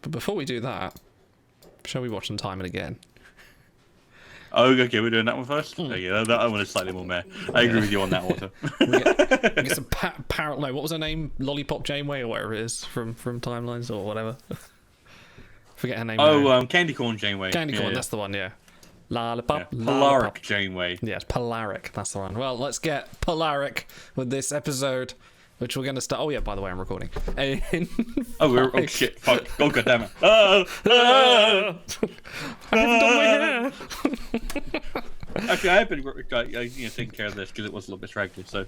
But before we do that, shall we watch some Time and Again? Oh, okay, we're doing that one first? Okay, that one is slightly more meh. I agree with you on that, Walter. We get some no, what was her name? Lollipop Janeway or whatever it is from Timelines or whatever. Forget her name. Oh, Candy Corn Janeway. Candy Corn, that's the one, yeah. Lollipop, Polaric lollipop. Janeway. Yeah, it's Polaric, that's the one. Well, let's get Polaric with this episode, which we're going to start. Oh, yeah, by the way, I'm recording. Oh, shit, fuck. Oh, goddammit. I haven't done my hair. Actually, I have been taking care of this because it was a little bit straggly, so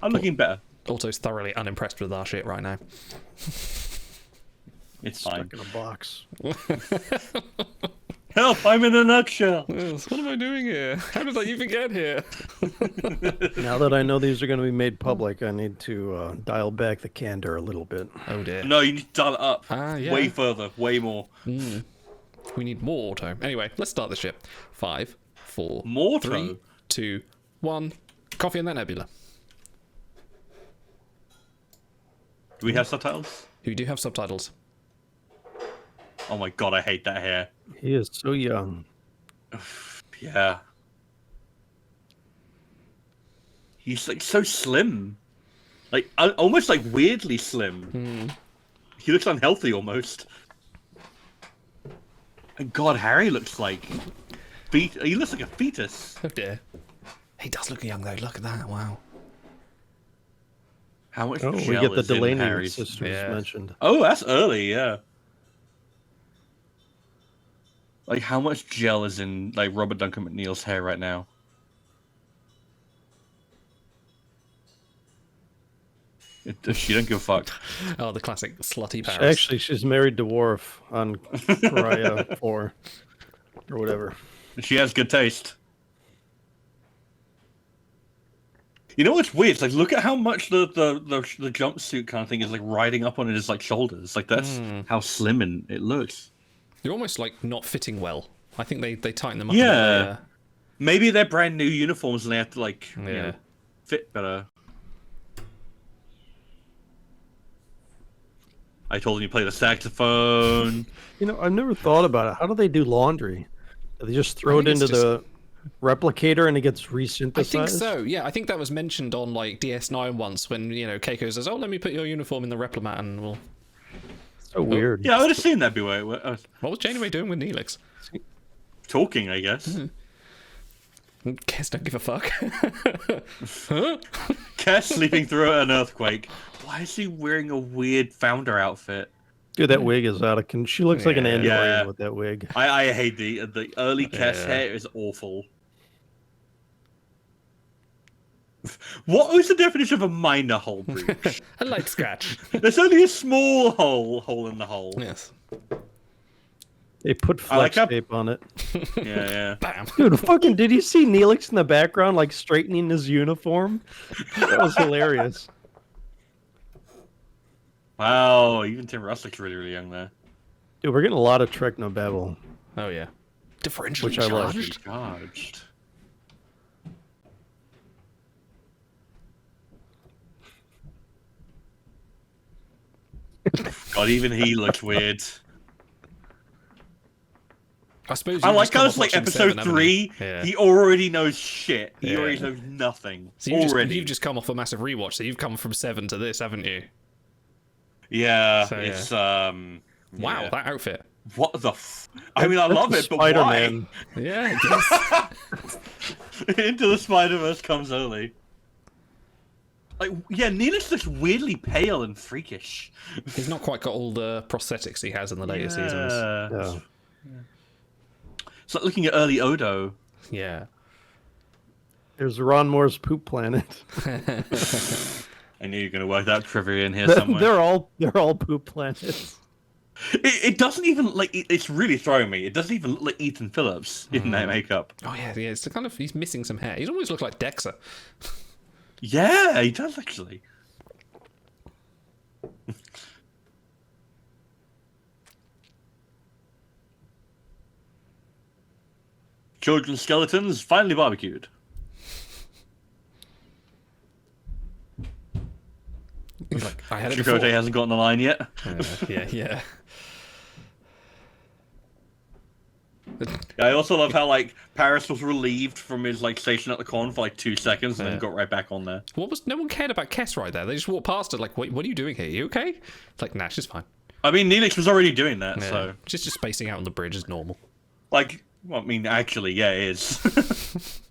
I'm looking better. Auto's thoroughly unimpressed with our shit right now. It's fine. Stuck in a box. Help! I'm in a nutshell. Yes, what am I doing here? How did I even get here? Now that I know these are going to be made public, I need to dial back the candor a little bit. Oh dear. No, you need to dial it up. Yeah. Way further, way more. We need more auto. Anyway, let's start the ship. 5, 4, More 3, 2, 1. Coffee and that nebula. Do we have subtitles? We do have subtitles. Oh my god, I hate that hair. He is so young. Yeah. He's like so slim. Like, almost like weirdly slim. He looks unhealthy almost. And god, Harry looks like... He looks like a fetus. Oh dear. He does look young though, look at that, wow. How much Oh, gel we get the is in Delaney Harry's... sisters mentioned. Oh, that's early, yeah. Like, how much gel is in, like, Robert Duncan McNeil's hair right now? She don't give a fuck. Oh, the classic slutty Paris. Actually, she's married to Worf on Pariah 4. Or whatever. She has good taste. You know what's weird? It's like, look at how much the jumpsuit kind of thing is, like, riding up on his, like, shoulders. Like, that's how slim it looks. They're almost like not fitting well. I think they tighten them up. Yeah. Maybe they're brand new uniforms and they have to like you know, fit better. I told him you play the saxophone. You know, I've never thought about it. How do they do laundry? Do they just throw it into the replicator and it gets resynthesized? I think so. Yeah, I think that was mentioned on like DS9 once when Keiko says, "Oh, let me put your uniform in the replimat and we'll." So weird. Yeah, I would have seen that be way. What was Janeway doing with Neelix? Talking, I guess. Guess don't give a fuck. Huh? Cass sleeping through an earthquake. Why is he wearing a weird founder outfit? Dude, that wig is out of control. She looks like an android with that wig. I hate the early Cass hair is awful. What was the definition of a minor hole breach? A light scratch. There's only a small hole in the hole. Yes. They put flex tape on it. Yeah. Bam. Dude, fucking, did you see Neelix in the background, like, straightening his uniform? That was hilarious. Wow, even Tim Russ looks really, really young there. Dude, we're getting a lot of Trek No Babble. Oh, yeah. Differentially Which I love. Charged. God, even he looks weird. I suppose. I like how it's like episode 3. He already knows shit. He already knows nothing. So you've just come off a massive rewatch. So you've come from 7 to this, haven't you? Yeah. So, it's Wow, that outfit. What the? I mean, I love it, but why? Yeah. I guess. Into the Spider-Verse comes early. Like, yeah, Neelix looks weirdly pale and freakish. He's not quite got all the prosthetics he has in the later seasons. Yeah. It's like looking at early Odo. Yeah. There's Ron Moore's poop planet. I knew you were going to work that trivia in here somewhere. They're all poop planets. It doesn't even, like, it's really throwing me. It doesn't even look like Ethan Phillips in that makeup. Oh, yeah. It's the kind of, he's missing some hair. He's almost looked like Dexter. Yeah, he does, actually. Children's skeletons finally barbecued. He's like, I had it Chakotay before. hasn't gotten the line yet. Yeah. I also love how like Paris was relieved from his like station at the corn for like 2 seconds and then got right back on there. No one cared about Kess right there. They just walked past her like, what are you doing here? You okay? It's like, nah, she's fine. I mean, Neelix was already doing that, Yeah. so She's just spacing out on the bridge is normal. like, well, I mean, actually, yeah, it is.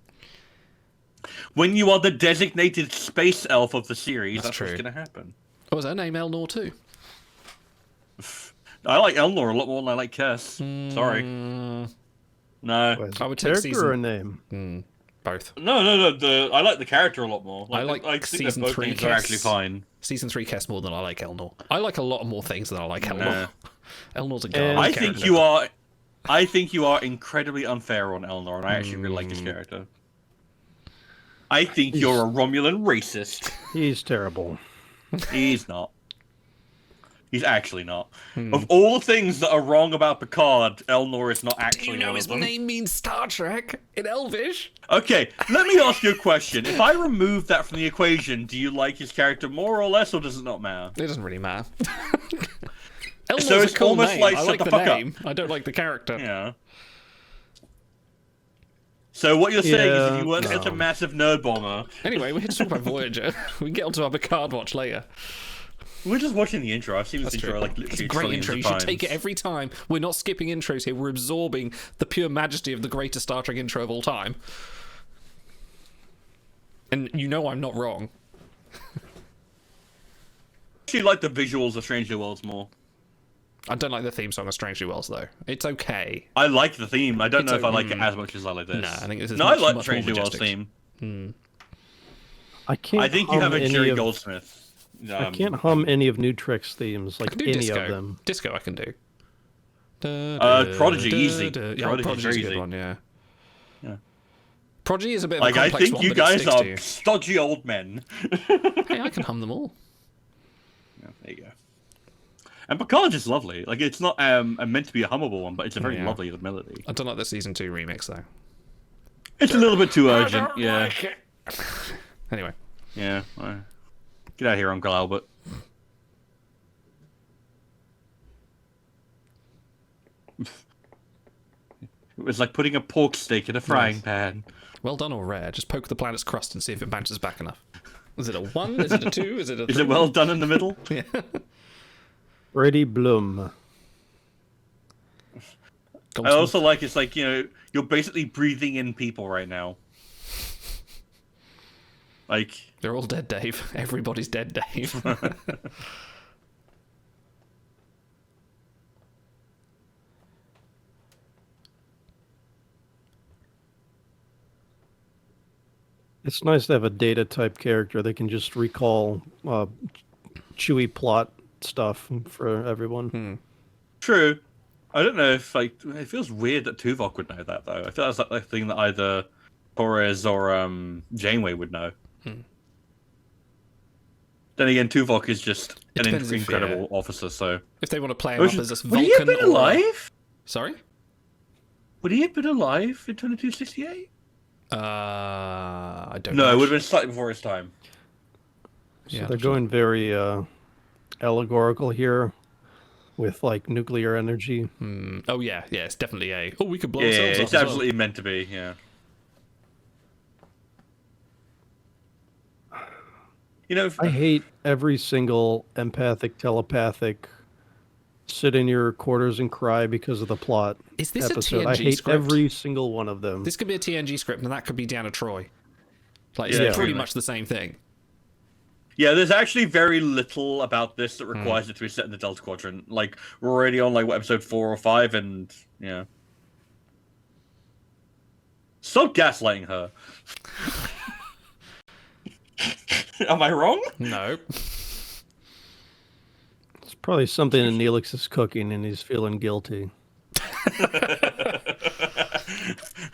When you are the designated space elf of the series, that's what's gonna happen. Oh, is her name Elnor too? I like Elnor a lot more than I like Kess. Sorry. No. I would take character season... or a name? Both. No. I like the character a lot more. I like think season that both 3 names are actually fine. Season 3 Kess more than I like Elnor. I like a lot more things than I like Elnor. Nah. Elnor's a And- guy. I think you are incredibly unfair on Elnor, and I actually really like this character. I think you're a Romulan racist. He's terrible. He's not. He's actually not. Of all the things that are wrong about Picard, Elnor is not actually Do you know one his of them. name means Star Trek in Elvish? Okay, let me ask you a question. If I remove that from the equation, do you like his character more or less, or does it not matter? It doesn't really matter. Elnor's So it's a cool almost name. like I shut like the the fuck up. name. I don't like the character. Yeah. So what you're saying is if Yeah, you weren't such a no. massive nerd bomber, Anyway, we're here to talk about Voyager. We can get onto our Picard watch later. we're just watching the intro. I've seen this That's intro true. like It's literally a great trillions intro. of You should times. take it every time. We're not skipping intros here. We're absorbing the pure majesty of the greatest Star Trek intro of all time. And you know I'm not wrong. I actually like the visuals of Stranger Worlds more. I don't like the theme song of Strangely Wells, though. It's okay. I like the theme. I don't It's know if I like okay. it as much as I like this. Nah, I think this is no, much, I like much Stranger more Worlds majestic. theme. I can't. I think you hum have a any Jerry of- Goldsmith. I can't hum any of New Trik's themes, I like can do any disco. of them. Disco I can do. Prodigy, easy. Yeah, Prodigy's Prodigy's a very good easy. one, yeah. Yeah. Prodigy is a bit of Like, a I complex think one, you but it guys sticks are to you. stodgy old men. Hey, I can hum them all. Yeah, there you go. And Picard is lovely. Like, it's not meant to be a hummable one, but it's a very Yeah. lovely melody. I don't like the season 2 remix, though. It's a little bit too urgent, yeah. Anyway. Yeah. Get out of here, Uncle Albert. It was like putting a pork steak in a frying pan. Well done or rare. Just poke the planet's crust and see if it bounces back enough. Is it a 1? Is it a 2? Is it a 3? Is it well done in the middle? Yeah. Freddie Bloom. I also like it's like, you're basically breathing in people right now. Like, They're all dead, Dave. Everybody's dead, Dave. It's nice to have a data type character that can just recall chewy plot stuff for everyone. true. I don't know if, like, it feels weird that Tuvok would know that, though. I feel that's like the thing that either Torres or Janeway would know. Then again, Tuvok is just an depends if, incredible officer, so... if they want to play him up as this Would he have Vulcan been or... alive? Sorry? Would he have been alive in 2268? I don't No, know. it would have been slightly before his time. So Yeah, they're going very allegorical here with like nuclear energy. Oh, yeah. Yeah, it's definitely a... Oh, we could blow Yeah, ourselves up it's as well. absolutely meant to be, yeah. I hate every single empathic, telepathic, sit in your quarters and cry because of the plot. Is this episode. a TNG I hate script? every single one of them. This could be a TNG script, and that could be Deanna Troy. Like, it's Yeah, pretty pretty much the same thing. Yeah, there's actually very little about this that requires it to be set in the Delta Quadrant. Like, we're already on, like, what, episode 4 or 5, and, yeah. Stop gaslighting her. Am I wrong? No. It's probably something in Neelix is cooking and he's feeling guilty.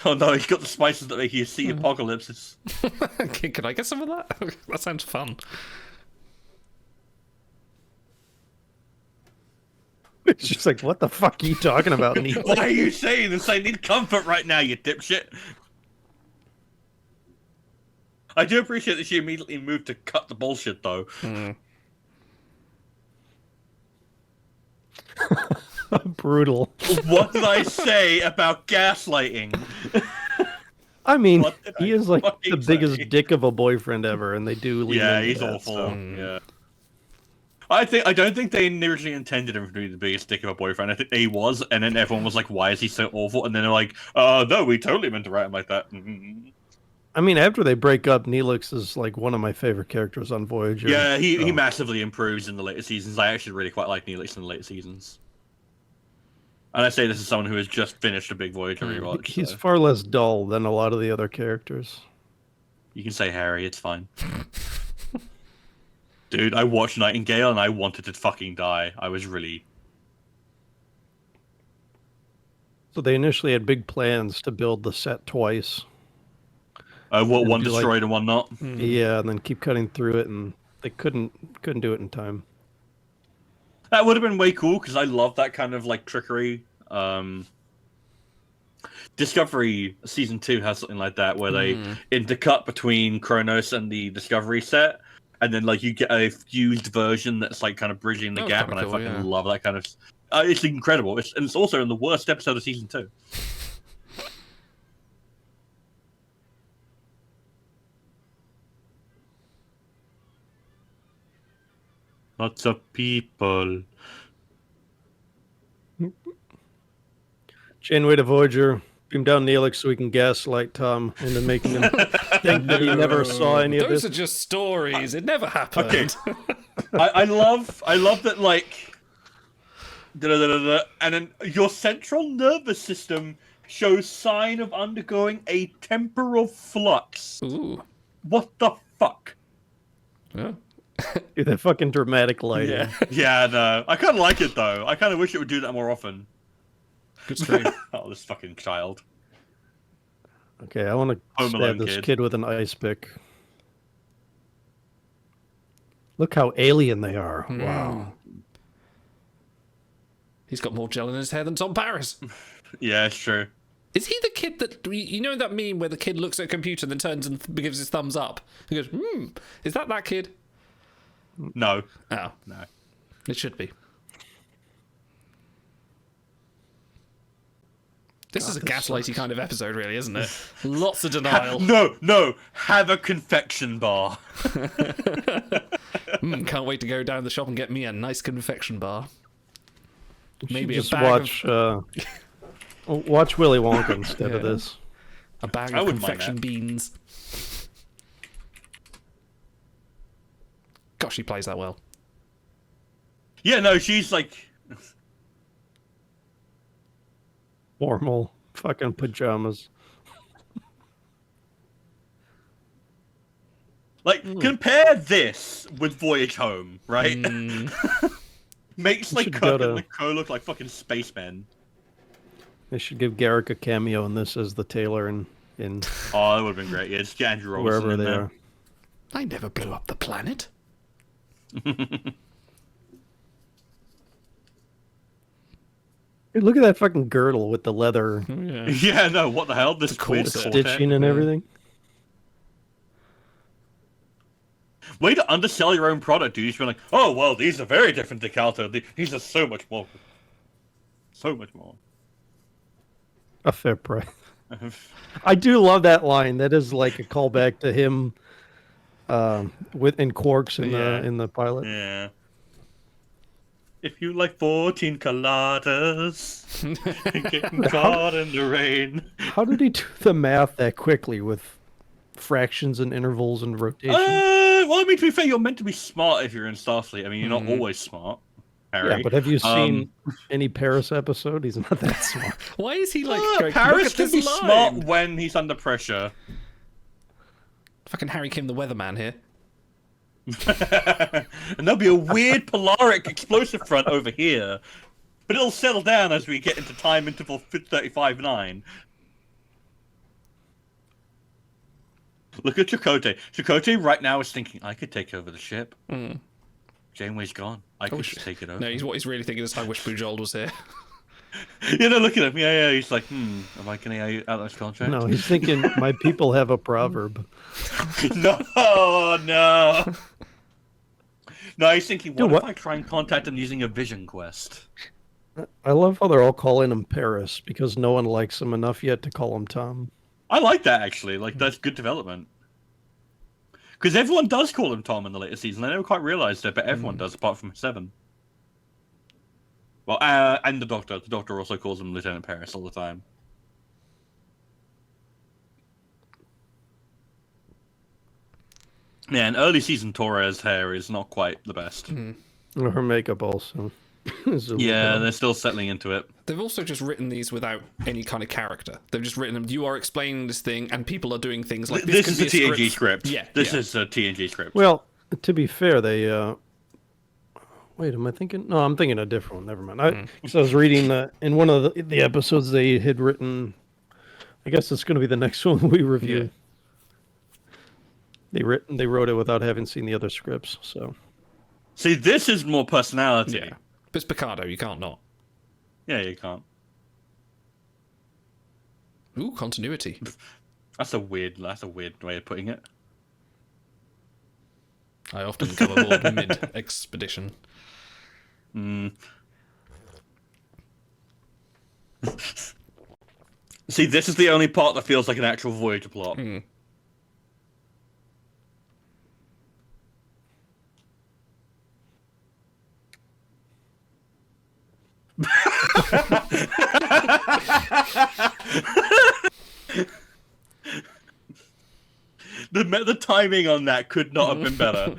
Oh no, he's got the spices that make you see apocalypses. Can I get some of that? That sounds fun. It's just like, what the fuck are you talking about, Neelix? Why are you saying this? I need comfort right now, you dipshit. I do appreciate that she immediately moved to cut the bullshit, though. brutal. What did I say about gaslighting? I mean, What did he I is like fucking the biggest say? dick of a boyfriend ever, and they do lean Yeah, into he's that, awful. so. Yeah. I don't think they originally intended him to be the biggest dick of a boyfriend. I think he was, and then everyone was like, "Why is he so awful?" And then they're like, no, we totally meant to write him like that." I mean, after they break up, Neelix is like one of my favorite characters on Voyager. Yeah, he so. massively improves in the later seasons. I actually really quite like Neelix in the later seasons. And I say this as someone who has just finished a big Voyager rewatch. He's So. far less dull than a lot of the other characters. You can say Harry, it's fine. Dude, I watched Nightingale and I wanted to fucking die. I was really... So they initially had big plans to build the set twice. one do, destroyed and one not. Yeah, and then keep cutting through it, and they couldn't do it in time. That would have been way cool, because I love that kind of, like, trickery. Discovery Season 2 has something like that, where they intercut between Kronos and the Discovery set, and then, like, you get a fused version that's, like, kind of bridging the gap, and cool, I fucking love that kind of... it's incredible. And it's also in the worst episode of Season 2. Lots of people. Janeway to Voyager, beam down Neelix so we can gaslight Tom into making him think that he never saw any of Those this. are just stories. It never happened. Okay. I love that, like, and then your central nervous system shows sign of undergoing a temporal flux. Ooh. What the fuck? Yeah. Dude, that fucking dramatic lighting. Yeah, no. I kind of like it, though. I kind of wish it would do that more often. Good screen. Oh, this fucking child. Okay, I want to Home stab Alone this kid. kid with an ice pick. Look how alien they are. Wow. He's got more gel in his hair than Tom Paris. Yeah, it's true. Is he the kid that... You know that meme where the kid looks at a computer and then turns and gives his thumbs up? He goes, is that kid? No. Oh. No. It should be. This is a gaslighty kind of episode, really, isn't it? Lots of denial. No. Have a confection bar. Can't wait to go down the shop and get me a nice confection bar. Maybe Just a bag watch Willy Wonka instead of Yeah. this. a bag I of wouldn't mind confection that. beans. Gosh, she plays that well. Yeah, no, she's like... Formal fucking pajamas. Like, compare this with Voyage Home, right? Makes, like, should Kirk go and to- Nicole look like fucking spacemen. They should give Garrick a cameo in this as the tailor in Oh, that would have been great. Yeah, just get Andrew Robertson wherever in they there. are. I never blew up the planet. Dude, look at that fucking girdle with the leather Yeah. Yeah, no, what the hell? This weird corset. quartet. stitching and everything. Way to undersell your own product, dude. You should be like, oh, well, these are very different to Calto. These are so much more. So much more. A fair price. I do love that line. That is like a callback to him in Quarks in the pilot. Yeah. If you like 14 coladas, getting caught in the rain. How did he do the math that quickly with fractions and intervals and rotation? Well, I mean, to be fair, you're meant to be smart if you're in Starfleet. I mean, you're not always smart, Harry. Yeah, but have you seen any Paris episode? He's not that smart. Why is he like going, Paris look at can this be line? smart when he's under pressure. Fucking Harry Kim the weatherman here. And there'll be a weird polaric explosive front over here. But it'll settle down as we get into time interval 35-9. Look at Chakotay. Chakotay right now is thinking, I could take over the ship. Janeway's gone. I could just take it over. No, what he's really thinking is, I wish Bujold was here. Yeah, no, look at him. Yeah, he's like, am I getting out of this contract? No, he's thinking my people have a proverb. No. No, he's thinking, what if I try and contact him using a vision quest? I love how they're all calling him Paris because no one likes him enough yet to call him Tom. I like that actually. Like that's good development. Because everyone does call him Tom in the later season. I never quite realized it, but everyone does, apart from Seven. Well, and the Doctor. The Doctor also calls him Lieutenant Paris all the time. Yeah, and early season Torres' hair is not quite the best. Her makeup also. is a little Yeah, bit they're still settling into it. They've also just written these without any kind of character. They've just written them. You are explaining this thing, and people are doing things like This could is a be TNG script. Yeah, This yeah. is a TNG script. Well, to be fair, they. Wait, am I thinking? No, I'm thinking a different one. Never mind. So I was reading in one of the episodes they had written. I guess it's going to be the next one we review. Yeah. They wrote it without having seen the other scripts. So. See, this is more personality. Yeah. But it's Picardo. You can't not. Yeah, you can't. Ooh, continuity. That's a weird way of putting it. I often come aboard mid-expedition. See, this is the only part that feels like an actual Voyager plot. The timing on that could not have been better.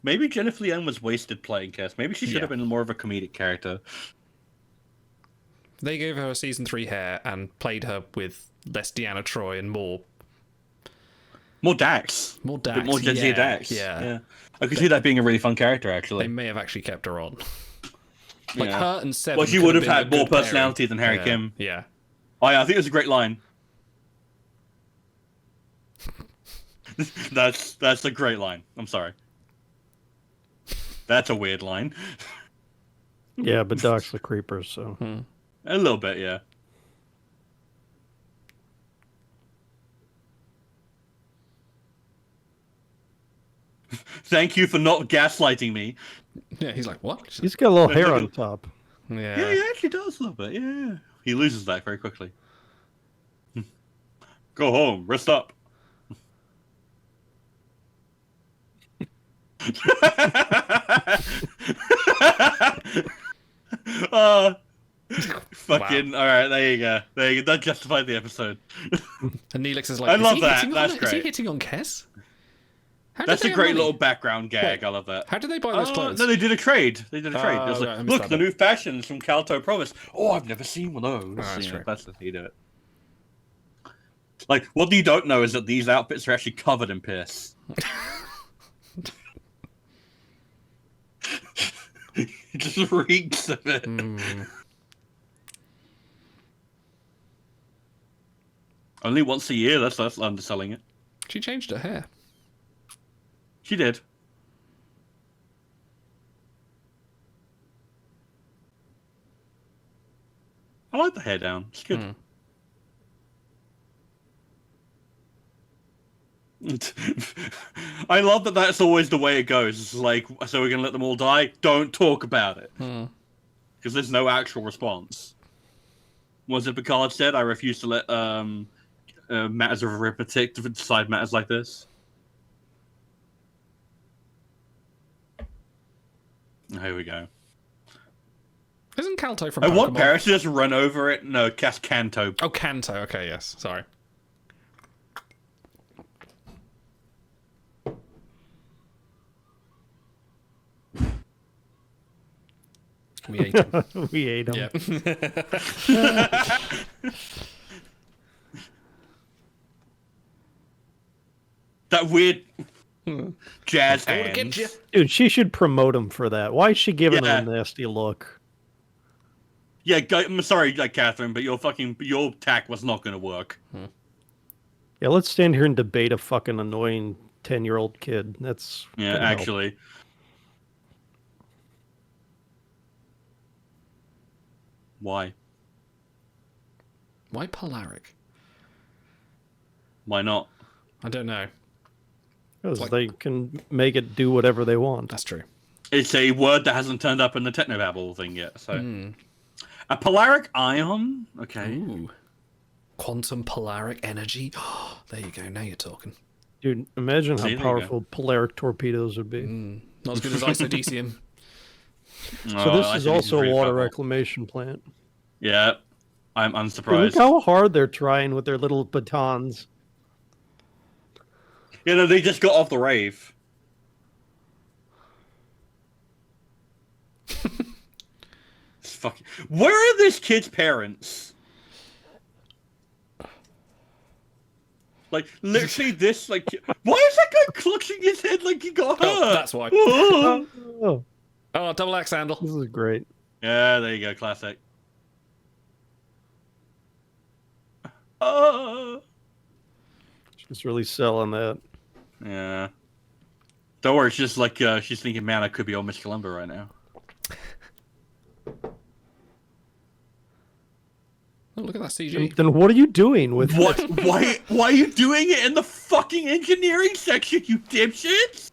Maybe Jennifer Leone was wasted playing Cass. Maybe she should have been more of a comedic character. They gave her a season 3 hair and played her with less Deanna Troi and more Dax. More Dax. A bit more Jadzia Dax. Yeah. I could see that being a really fun character, actually. They may have actually kept her on. Like her and Seven. Well, she could would have been a had more good pairing. personality than Harry Kim. Yeah. Oh, yeah, I think it was a great line. That's a great line. I'm sorry. That's a weird line. Yeah, but Doc's a creeper, so. A little bit, yeah. Thank you for not gaslighting me. Yeah, he's like, what? He's got a little hair on top. Yeah, he actually does a little bit. Yeah. He loses that very quickly. Go home. Rest up. Fucking wow. All right, there you go. That justified the episode. And Neelix is like, I love that. That's great. Is he hitting on Kes? That's a great little background gag. I love that. How did they buy those clothes? No, they did a trade. It was like, right, look, the new fashions from Calto Promise. Oh, I've never seen one of those. That's true. That's how you do it. Like, what you don't know is that these outfits are actually covered in piss. It just reeks of it. Only once a year. That's underselling it. She changed her hair. She did. I like the hair down. It's good. I love that that's always the way it goes. It's like, so we're going to let them all die? Don't talk about it. Because there's no actual response. Was it Picard said, I refuse to let matters of arithmetic to decide matters like this? Here we go. Isn't Calto from I want Pokemon? Paris to just run over it. No, cast Canto. Oh, Kanto. Okay, yes. Sorry. We ate him. We ate him. Yeah. That weird jazz hands. Dude, she should promote him for that. Why is she giving him a nasty look? Yeah, I'm sorry, Catherine, but your tack was not going to work. Yeah, let's stand here and debate a fucking annoying 10-year-old kid. That's actually. Why? Why Polaric? Why not? I don't know. Because like- they can make it do whatever they want. That's true. It's a word that hasn't turned up in the Technobabble thing yet. So, a polaric ion. Okay. Ooh. Quantum polaric energy. There you go. Now you're talking. Dude, imagine See, how there you powerful polaric torpedoes would be. Not as good as isodecium. So this is also a water reclamation plant. Yeah, I'm Dude, look unsurprised. how hard they're trying with their little batons. You know, they just got off the rave. It's fucking... Where are this kid's parents? Like, literally this, like... Why is that guy clutching his head like he got hurt? Oh, that's why. Oh, Oh, double axe handle. this is great. Yeah, there you go, classic. Oh, She's really selling that. yeah. Don't worry, it's just like she's thinking, man, I could be on Miss Columba right now. Oh, look at that CG. Then what are you doing with What? it? Why are you doing it in the fucking engineering section, you dipshits?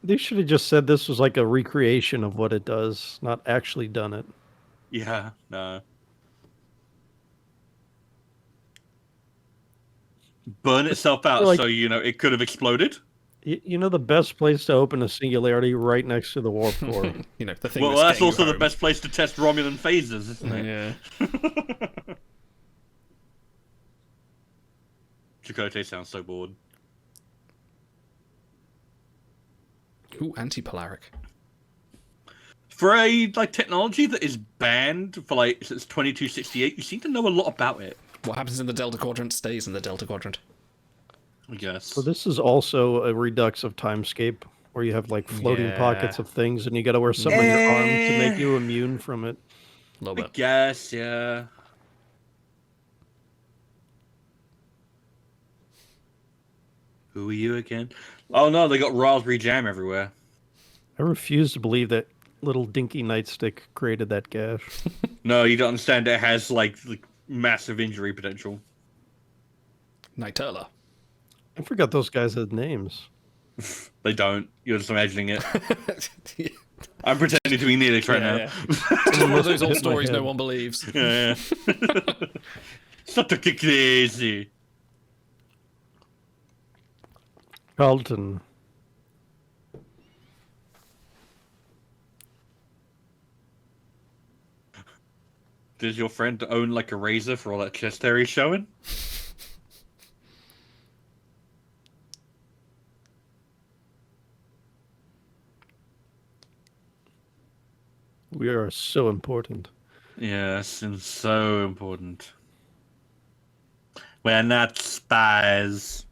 They should have just said this was like a recreation of what it does, not actually done it. Yeah, no. Burn itself out, Like- so you know it could have exploded. You know the best place to open a singularity right next to the warp core. You know, the thing Well, that's that's getting also you the home. best place to test Romulan phases, isn't it? Yeah. Chakotay sounds so bored. Ooh, anti-polaric. For a like technology that is banned for like since 2268, you seem to know a lot about it. What happens in the Delta Quadrant stays in the Delta Quadrant. I guess. So this is also a redux of timescape, where you have like floating Yeah. pockets of things, and you got to wear something on your arm to make you immune from it. A little I bit. guess, yeah. Who are you again? Oh no, they got raspberry jam everywhere. I refuse to believe that little dinky nightstick created that gash. No, you don't understand. It has like massive injury potential. Nightella. I forgot those guys had names. They don't. You're just imagining it. I'm pretending to be Neelix right now. Yeah. It's one of those old Hit my stories no head. one believes. Yeah. Stop talking crazy. Carlton. Does your friend own like a razor for all that chest hair he's showing? We are so important. Yes, and so important. We're not spies.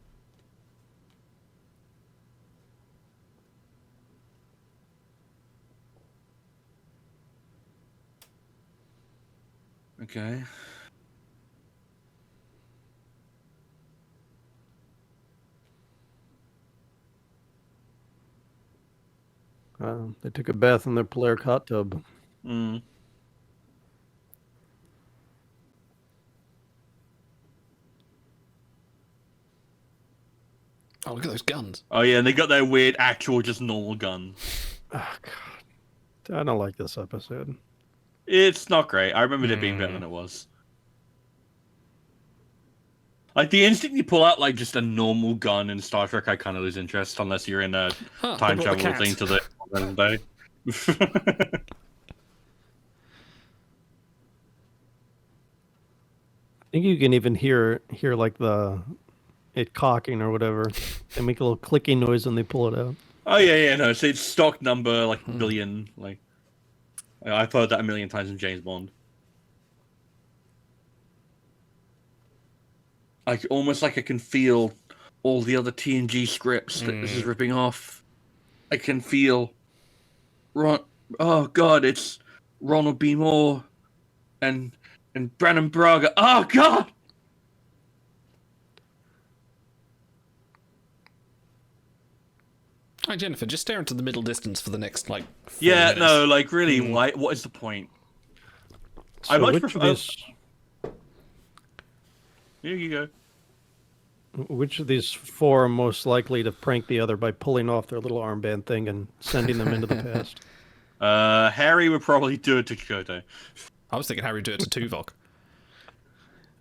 Okay. They took a bath in their polaric hot tub. Mm. Oh, look at those guns. Oh yeah, and they got their weird, actual, just normal gun. Oh, God. I don't like this episode. It's not great. I remember it being better than it was. Like the instant you pull out like just a normal gun in Star Trek, I kind of lose interest unless you're in a time they brought the travel cat. thing to the present day. I think you can even hear like it cocking or whatever. They make a little clicking noise when they pull it out. Oh yeah, no. So it's stock number like billion. Like I've heard that a million times in James Bond. Like almost like I can feel all the other TNG scripts that this is ripping off. I can feel oh god, it's Ronald B. Moore and Brannon Braga. Oh god. Hi, Jennifer. Just stare into the middle distance for the next, like, 4 Yeah, minutes. no, like really, why? What is the point? I So much which prefer. of these, Here you go. Which of these four are most likely to prank the other by pulling off their little armband thing and sending them into the past? Harry would probably do it to Kyoto. I was thinking Harry would do it to Tuvok.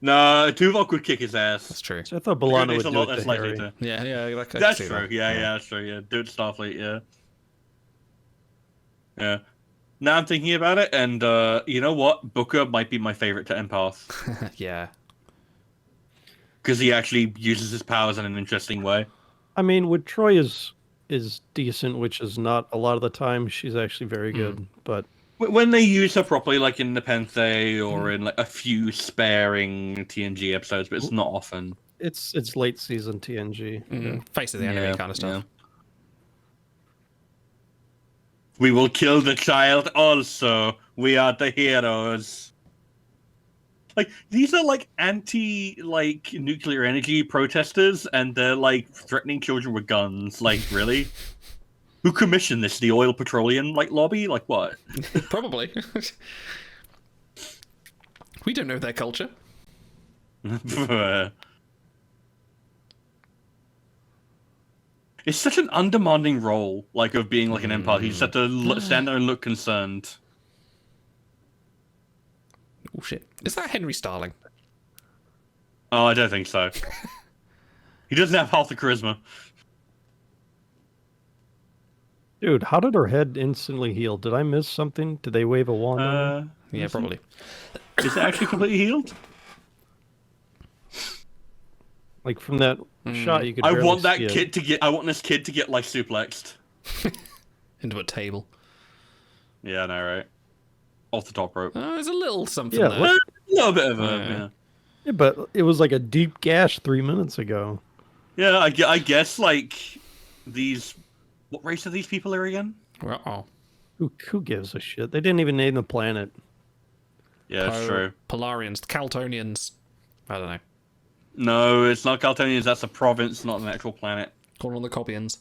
No, Tuvok would kick his ass. That's true. So I thought B'Elanna Kyoto's would a do lot it less to likely Harry. to. Yeah, I could That's see true. that. Yeah, that's true. Yeah, do it to Starfleet. Yeah. Yeah. Now I'm thinking about it, and you know what? Booker might be my favorite to empath Yeah. because he actually uses his powers in an interesting way. I mean, with Troy is decent, which is not a lot of the time. She's actually very good, but When they use her properly, like in Nepenthe or in like a few sparing TNG episodes, but it's not often. it's late season TNG. Yeah. Face of the enemy kind of stuff. We will kill the child also. We are the heroes. Like, these are like anti nuclear energy protesters, and they're like threatening children with guns. Like, really? Who commissioned this? The oil petroleum lobby? Like what? Probably. We don't know their culture. It's such an undemanding role, like of being like an empath. You just have to stand there and look concerned. Oh shit! Is that Henry Starling? Oh, I don't think so. He doesn't have half the charisma. Dude, how did her head instantly heal? Did I miss something? Did they wave a wand? on her? Yeah, probably. Is it actually completely healed? Like from that shot, you could. I barely want that see it. kid to get. I want this kid to get like suplexed. Into a table. Yeah, I know, right? Off the top rope. Oh, there's a little something Yeah, there. what- A little bit of a Yeah. Yeah, but it was like a deep gash 3 minutes ago. yeah. I guess like these. What race are these people are again? Uh-oh. Who gives a shit? They didn't even name the planet. Yeah, it's true. Polarians, Caltonians. I don't know. No, it's not Caltonians. That's a province, not an actual planet. Call on the Copians.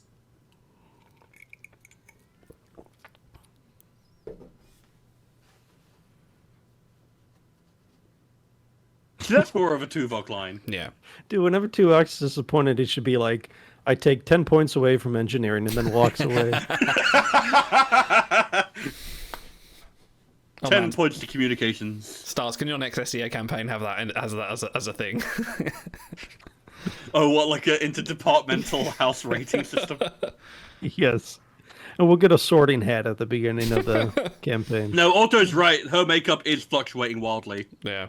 That's more of a Tuvok line. Yeah. Dude, whenever Tuvok is disappointed, it should be like, I take 10 points away from engineering and then walks away. Oh, 10 man. points to communications. Stars, can your next SEA campaign have that as a thing? Oh, what, like an interdepartmental house rating system? Yes. And we'll get a sorting hat at the beginning of the campaign. No, Otto's right. Her makeup is fluctuating wildly. Yeah.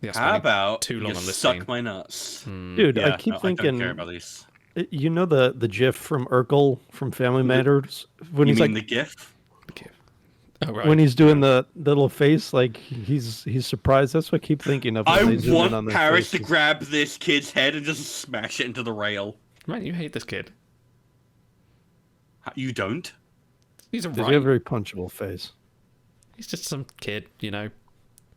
Yeah, How spending about too long you on this suck scene. my nuts? Dude, Yeah, I keep no, I thinking, don't care about these. you know the GIF from Urkel from Family Matters? When You he's mean like, the GIF? Oh, right. when he's doing the little face, like he's surprised. That's what I keep thinking of. When I they zoom in on want their Paris to faces. grab this kid's head and just smash it into the rail. Man, you hate this kid. You don't? He's a He's got a right. very punchable face. He's just some kid, you know.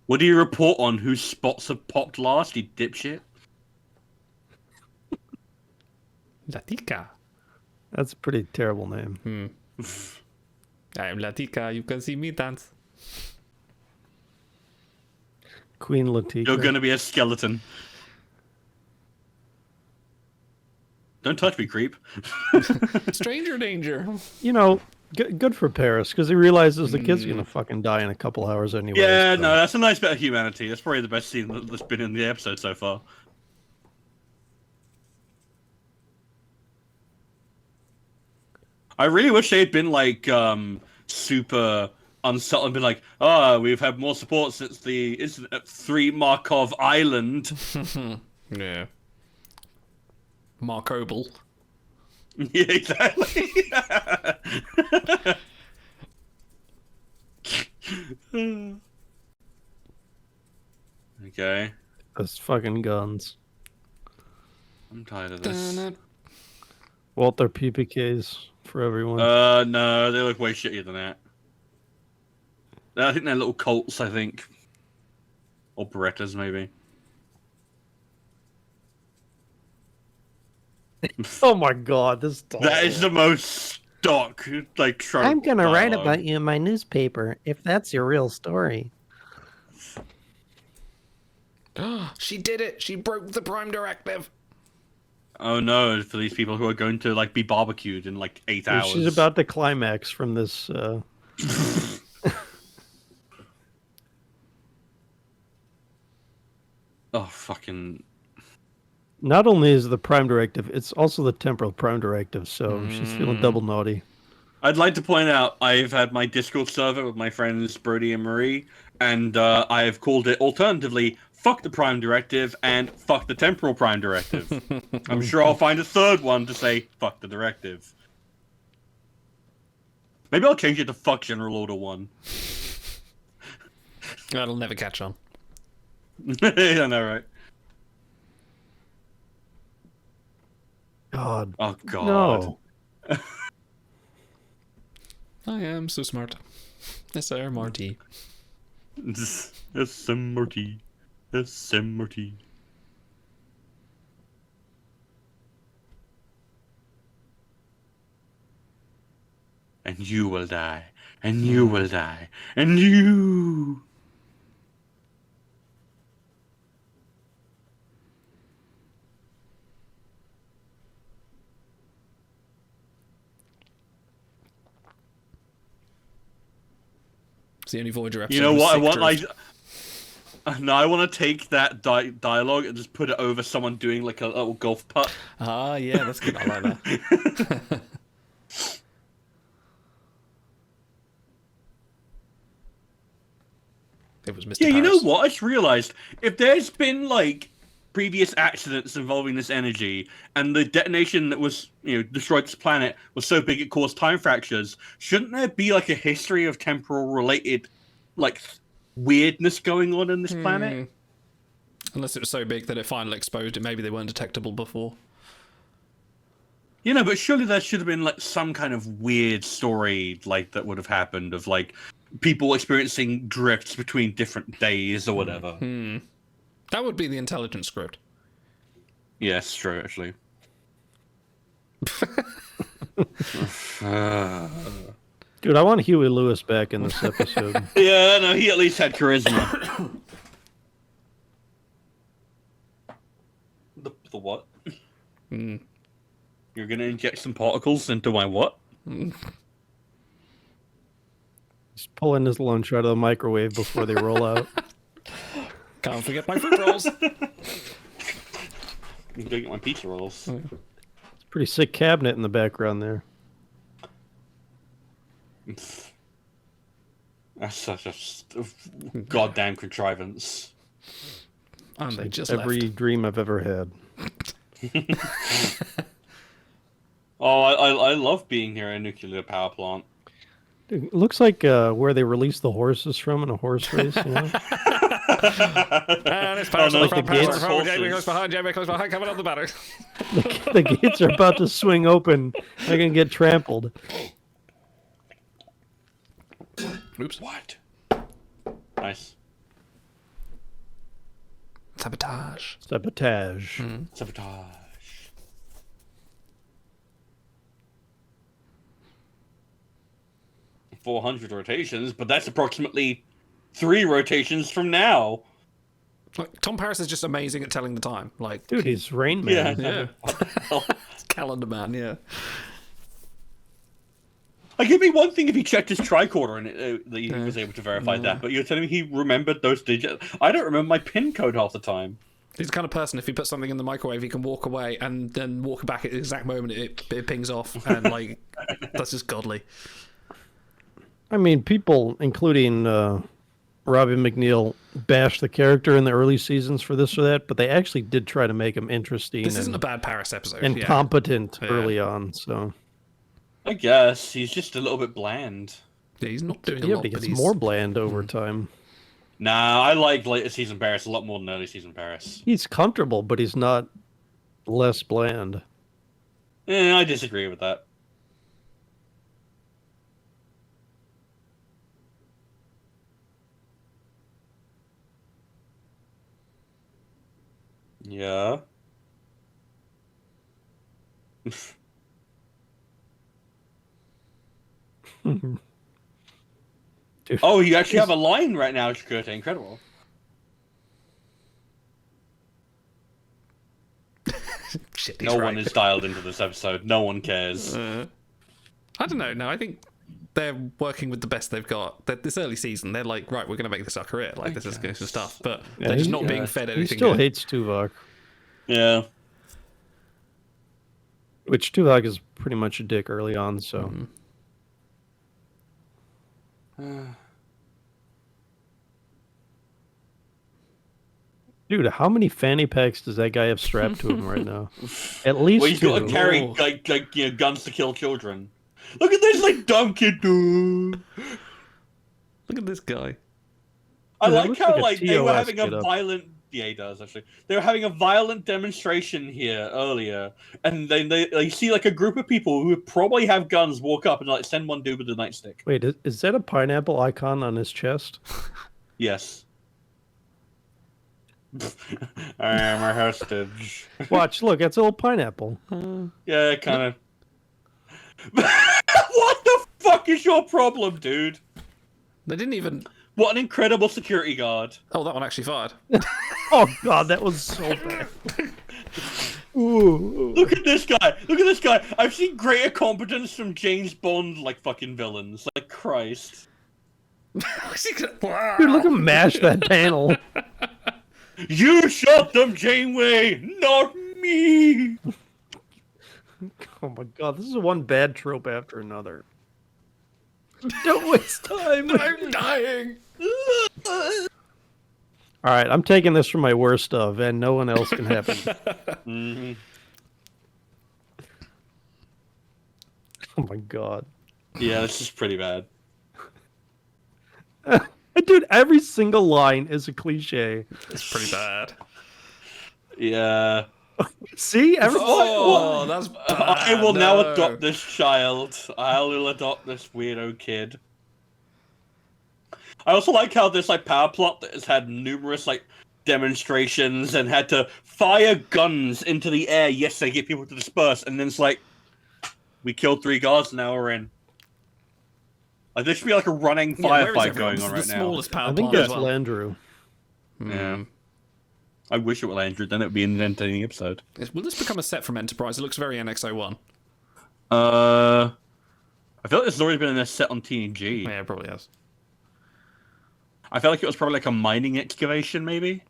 What do you report on whose spots have popped last, you dipshit? Latika. That's a pretty terrible name. I am Latika. You can see me dance. Queen Latika. You're gonna be a skeleton. Don't touch me, creep. Stranger danger. You know, good for Paris because he realizes the kid's gonna fucking die in a couple hours anyway. Yeah, so- no, that's a nice bit of humanity. That's probably the best scene that's been in the episode so far. I really wish they had been like super unsettled and been like, oh, we've had more support since the incident at 3 Markov Island. Yeah. Mark Obel. Yeah, exactly. Okay. Those fucking guns. I'm tired of this. Walther PPKs for everyone. No, they look way shittier than that. I think they're little Colts, I think. Or Berettas, maybe. Oh my god, this dog. That is the most stock like trope. I'm gonna write dialogue. about you in my newspaper if that's your real story. She did it. She broke the Prime Directive. Oh no, for these people who are going to like be barbecued in like 8 hours. She's about to climax from this. Oh fucking. Not only is the Prime Directive, it's also the temporal Prime Directive, so she's feeling double naughty. I'd like to point out I've had my Discord server with my friends Brody and Marie, and I have called it alternatively "Fuck the Prime Directive" and "Fuck the Temporal Prime Directive." I'm sure I'll find a third one to say "Fuck the Directive." Maybe I'll change it to "Fuck General Order 1." That'll never catch on. I know, right? God. Oh god. No. I am so smart. SMRT. SMRT. SMRT. And you will die. And you will die. And you. It's the only Voyager episode. You know what? I want drift. like. No, I want to take that dialogue and just put it over someone doing like a little golf putt. Ah, yeah, that's good. I like that. It was Mr. Yeah, you know Paris. what? I just realized if there's been like previous accidents involving this energy, and the detonation that was destroyed this planet was so big it caused time fractures, shouldn't there be like a history of temporal related like weirdness going on in this planet? Unless it was so big that it finally exposed it, maybe they weren't detectable before. You know, but surely there should have been like some kind of weird story like that would have happened of like people experiencing drifts between different days or whatever. That would be the intelligence script. Yes, true, actually. Dude, I want Huey Lewis back in this episode. Yeah, no, he at least had charisma. The what? You're gonna inject some particles into my what? He's pulling his lunch out of the microwave before they roll out. Can't forget my fruit rolls. I'm gonna get my pizza rolls. It's a pretty sick cabinet in the background there. That's such a goddamn contrivance. And they just Every left. dream I've ever had. Oh, I love being near a nuclear power plant. Dude, it looks like where they release the horses from in a horse race, you know? And it's Paris no, like the gates- Jamie goes behind, coming on the batter. The gates are about to swing open. They're going to get trampled. Oops. What? Nice. Sabotage. Sabotage. Sabotage. 400 rotations, but that's approximately 3 rotations from now. Like, Tom Paris is just amazing at telling the time. Like, Dude, he's Rain Man. yeah. What the hell? Calendar man, yeah. Like, it'd be one thing if he checked his tricorder and that he was able to verify that, but you're telling me he remembered those digits? I don't remember my PIN code half the time. He's the kind of person, if he puts something in the microwave, he can walk away and then walk back at the exact moment it pings off. And, like, that's just godly. I mean, people, including Robbie McNeil, bashed the character in the early seasons for this or that, but they actually did try to make him interesting This isn't a bad Paris episode. and yeah. competent early on. So I guess he's just a little bit bland. Yeah, he's not doing a yeah, lot, but he but gets he's... more bland over time. Nah, I like later season Paris a lot more than early season Paris. He's comfortable, but he's not less bland. I disagree with that. Yeah. Dude, Oh, you actually have a line right now, Chakotay. Incredible. Shit, he's No right. one is dialed into this episode. No one cares. I don't know. No, I think they're working with the best they've got. This early season, they're like, right, we're going to make this our career. Like, this is good stuff. But Yeah, they're just he- not being fed anything. he still good. hates Tuvok, Yeah. which Tuvok is pretty much a dick early on. So dude, how many fanny packs does that guy have strapped to him right now? At least Well, he's got to two. carry Oh. guns to kill children. Look at this, like dumb kid dude. Look at this guy. I Yeah, that like looks how like a like they were TOS having a get up. violent. Yeah, he does actually. They were having a violent demonstration here earlier, and they see like a group of people who probably have guns walk up and like send one dude with a nightstick. Wait, is that a pineapple icon on his chest? Yes. I am a hostage. Watch, look, it's a little pineapple. Yeah, kind of. What the fuck is your problem, dude? They didn't even. What an incredible security guard. Oh, that one actually fired. Oh god, that was so bad. Ooh. Look at this guy. Look at this guy. I've seen greater competence from James Bond like fucking villains. Like Christ. Dude, look at him mash that panel. You shot them, Janeway, not me. Oh my god, this is one bad trope after another. Don't waste time. I'm dying. Alright, I'm taking this for my worst of, and no one else can happen. Mm-hmm. Oh my god. Yeah, this is pretty bad. Dude, every single line is a cliche. It's pretty bad. Yeah. See? Oh, that's bad. I will now No. adopt this child. I will adopt this weirdo kid. I also like how this like power plot that has had numerous like demonstrations and had to fire guns into the air. Yes, they get people to disperse, and then it's like we killed 3 guards. Now we're in. Like there should be like a running Yeah, where is firefight everyone? going on This right is the now. smallest power I think plant that's as well. Landru. Yeah. I wish it were Andrew. Then it would be an entertaining episode. Will this become a set from Enterprise? It looks very NX-01. I feel like this has already been in a set on TNG. Yeah, it probably has. I felt like it was probably like a mining excavation, maybe.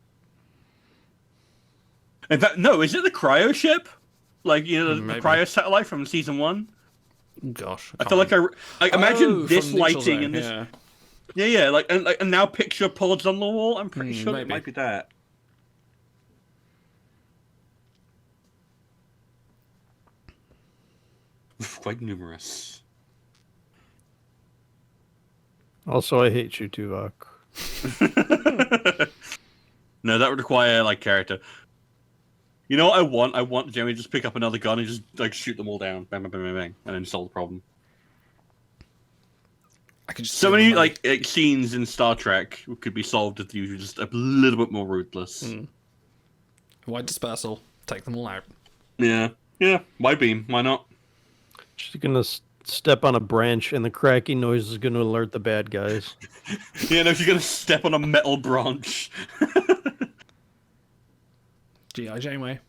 In fact, no, is it the cryo ship? Like, you know, the Maybe. cryo satellite from season 1? Gosh. I feel like I imagine this from Neutral lighting Zone, and this. Yeah. Yeah, and now picture pods on the wall. I'm pretty sure it maybe. might be that. Quite numerous. Also, I hate you, Tuvok. No, that would require like character. You know what I want? I want Jeremy to just pick up another gun and just like shoot them all down, bang, bang, bang, bang, bang, and then solve the problem. I could just So see many them, like scenes in Star Trek could be solved if you were just a little bit more ruthless. wide dispersal, take them all out. Yeah, yeah. Wide beam, why not? She's gonna step on a branch, and the cracking noise is gonna alert the bad guys. Yeah, no, she's gonna step on a metal branch. G.I. Janeway.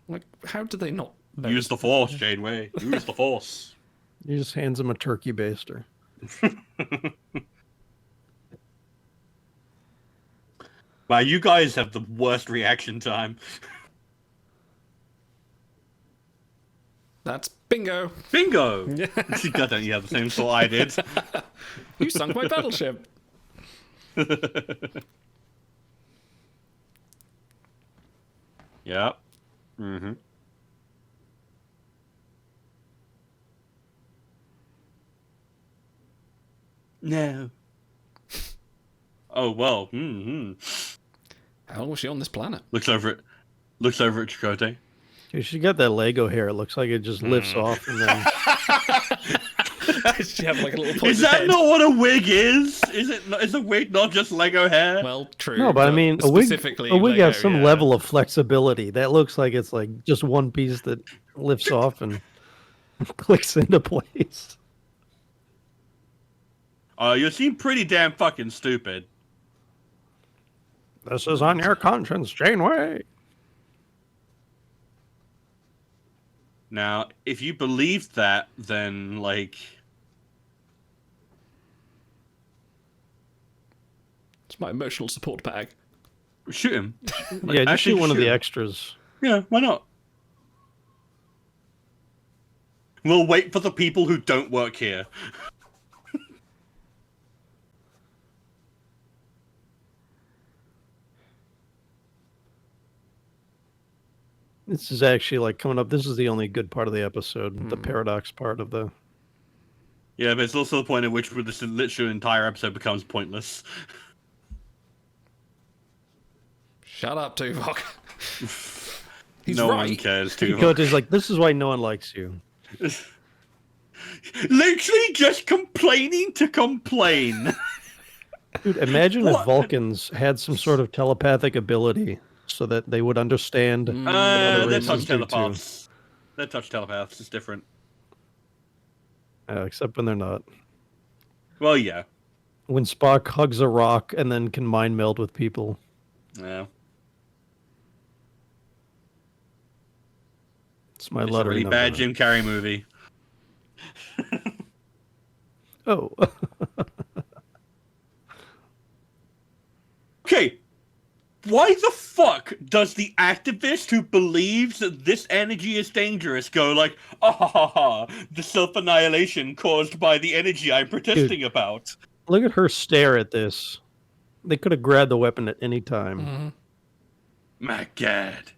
Like, how do they not know? Use the Force, Janeway. Use the Force. He just hands him a turkey baster. Wow, you guys have the worst reaction time. That's bingo. Bingo! God, don't you have the same thought I did? You sunk my battleship. Yeah. Mm-hmm. No. Oh well. Mm-hmm. How long was she on this planet? Looks over at Chakotay. Dude, she got that Lego hair. It looks like it just lifts off and then. Does she have like a little Is pointed that head? not what a wig is? Is it? Is a wig not just Lego hair? Well, true. No, but I mean, a wig specifically has Lego, some yeah. level of flexibility. That looks like it's like just one piece that lifts off and. clicks into place. You seem pretty damn fucking stupid. This is on your conscience, Janeway. Now, if you believe that, then, like... It's my emotional support bag. Shoot him. Yeah, just actually shoot one of the him. extras. Yeah, why not? We'll wait for the people who don't work here. This is actually like coming up. This is the only good part of the episode, the paradox part of the. Yeah, but it's also the point at which this literally entire episode becomes pointless. Shut up, Tuvok. He's No right. one cares, too. Coach is like, this is why no one likes you. Literally just complaining to complain. Dude, imagine What? if Vulcans had some sort of telepathic ability so that they would understand. They're races touch do, telepaths. They're touch telepaths. It's different. Except when they're not. Well, yeah. When Spock hugs a rock and then can mind meld with people. Yeah. It's my It's a lottery really number. bad Jim Carrey movie. Oh. Okay. Why the fuck does the activist who believes that this energy is dangerous go like, ah ha ha ha, the self-annihilation caused by the energy I'm protesting about? Look at her stare at this. They could have grabbed the weapon at any time. My god.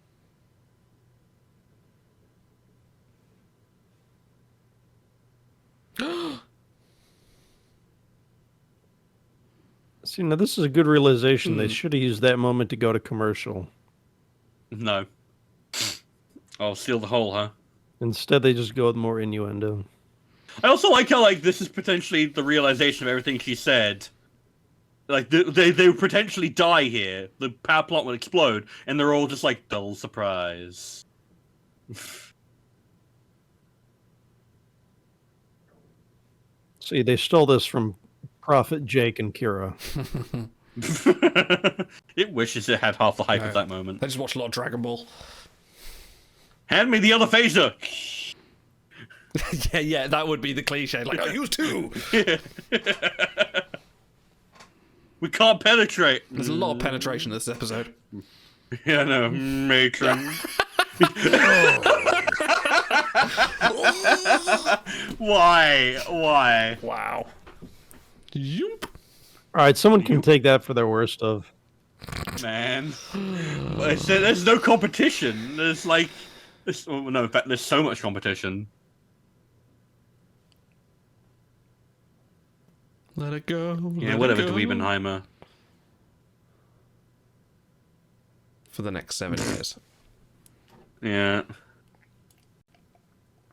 See, now this is a good realization. They should have used that moment to go to commercial. No. I'll seal the hole, huh? Instead, they just go with more innuendo. I also like how, like, this is potentially the realization of everything she said. Like, they would potentially die here. The power plant would explode, and they're all just like, dull surprise. See, they stole this from Prophet Jake and Kira. It wishes it had half the hype of that moment. I just watched a lot of Dragon Ball. Hand me the other phaser! yeah, that would be the cliche. Like, I used two. We can't penetrate. There's a lot of penetration in this episode. Yeah, no, matron. Why? Wow. Yoop. All right, someone can take that for their worst of. Man. There's no competition. There's like... no, in fact, there's so much competition. Let it go. Yeah, let whatever, it go. Dweebenheimer. For the next 7 years. Yeah.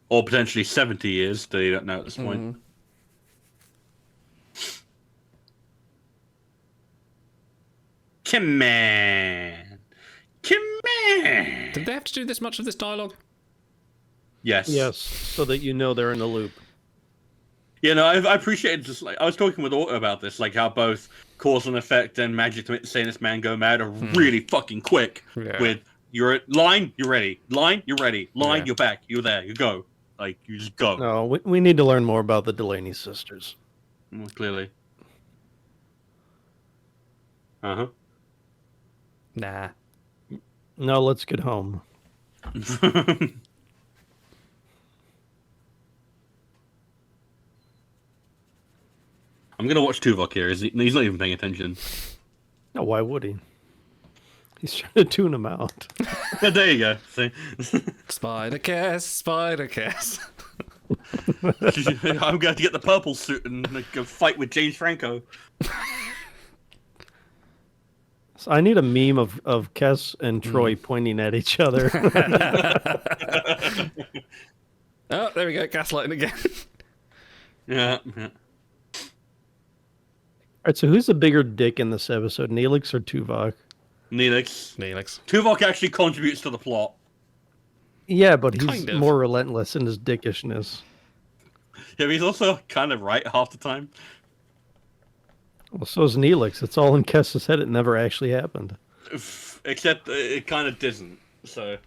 Or potentially 70 years, that you don't know at this point. Come on. Come on. Did they have to do this much of this dialogue? Yes. Yes, so that you know they're in the loop. Yeah, no, I appreciate just like I was talking with Otto about this, like how both cause and effect and magic to make the sanest man go mad are really fucking quick. Yeah. With you're at line, you're ready. Line, you're ready. Line, Yeah. you're back. You're there. You go. Like you just go. No, we need to learn more about the Delaney sisters. Well, clearly. Uh Nah. No, let's get home. huh. I'm gonna watch Tuvok here. He's not even paying attention. No, why would he? He's trying to tune him out. There you go. See? Spider Cass, Spider Cass. I'm going to get the purple suit and go fight with James Franco. So I need a meme of Kes and Troy pointing at each other. Oh, there we go. Gaslighting again. Yeah. All right, so who's the bigger dick in this episode, Neelix or Tuvok? Neelix. Neelix. Tuvok actually contributes to the plot. Yeah, but he's Kind of. more relentless in his dickishness. Yeah, but he's also kind of right half the time. Well, so is Neelix. It's all in Kessa's head. It never actually happened. Except it kind of doesn't. So,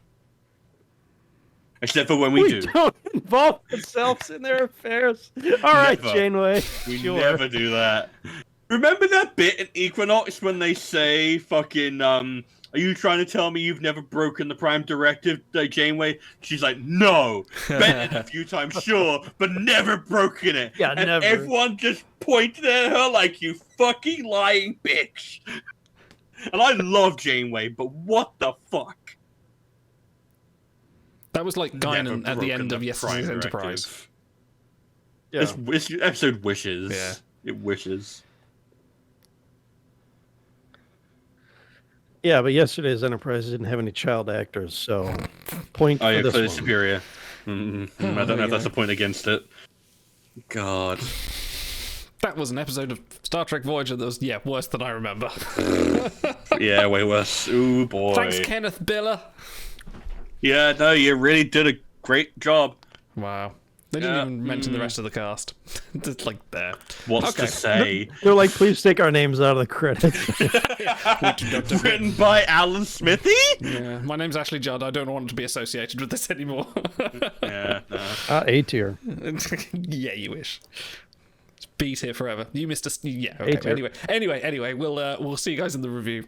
except for when we do. Don't involve ourselves in their affairs. All right, Never. Janeway. We sure. never do that. Remember that bit in Equinox when they say, fucking, are you trying to tell me you've never broken the Prime Directive, Janeway? She's like, no. Bent it a few times, sure, but never broken it. Yeah, and never. everyone just pointed at her like, you fucking lying bitch. And I love Janeway, but what the fuck? That was like Never Guinan at the broken end of the yesterday's Prime Enterprise. Directive. Yeah. This episode wishes. Yeah. It wishes. Yeah, but yesterday's Enterprise didn't have any child actors, so point Oh, for yeah, this for the one. superior. I don't know if that's a point against it. God. That was an episode of Star Trek Voyager that was, worse than I remember. Yeah, way worse. Ooh, boy. Thanks, Kenneth Biller. Yeah, no, you really did a great job. Wow. They didn't even mention the rest of the cast. Just like there. What's to say? They're like, please take our names out of the credits. Written by Alan Smithy? Yeah, my name's Ashley Judd. I don't want to be associated with this anymore. Yeah, no. A tier. Yeah, you wish. It's B tier forever. You missed a... Yeah, okay. A tier. Anyway, we'll see you guys in the review.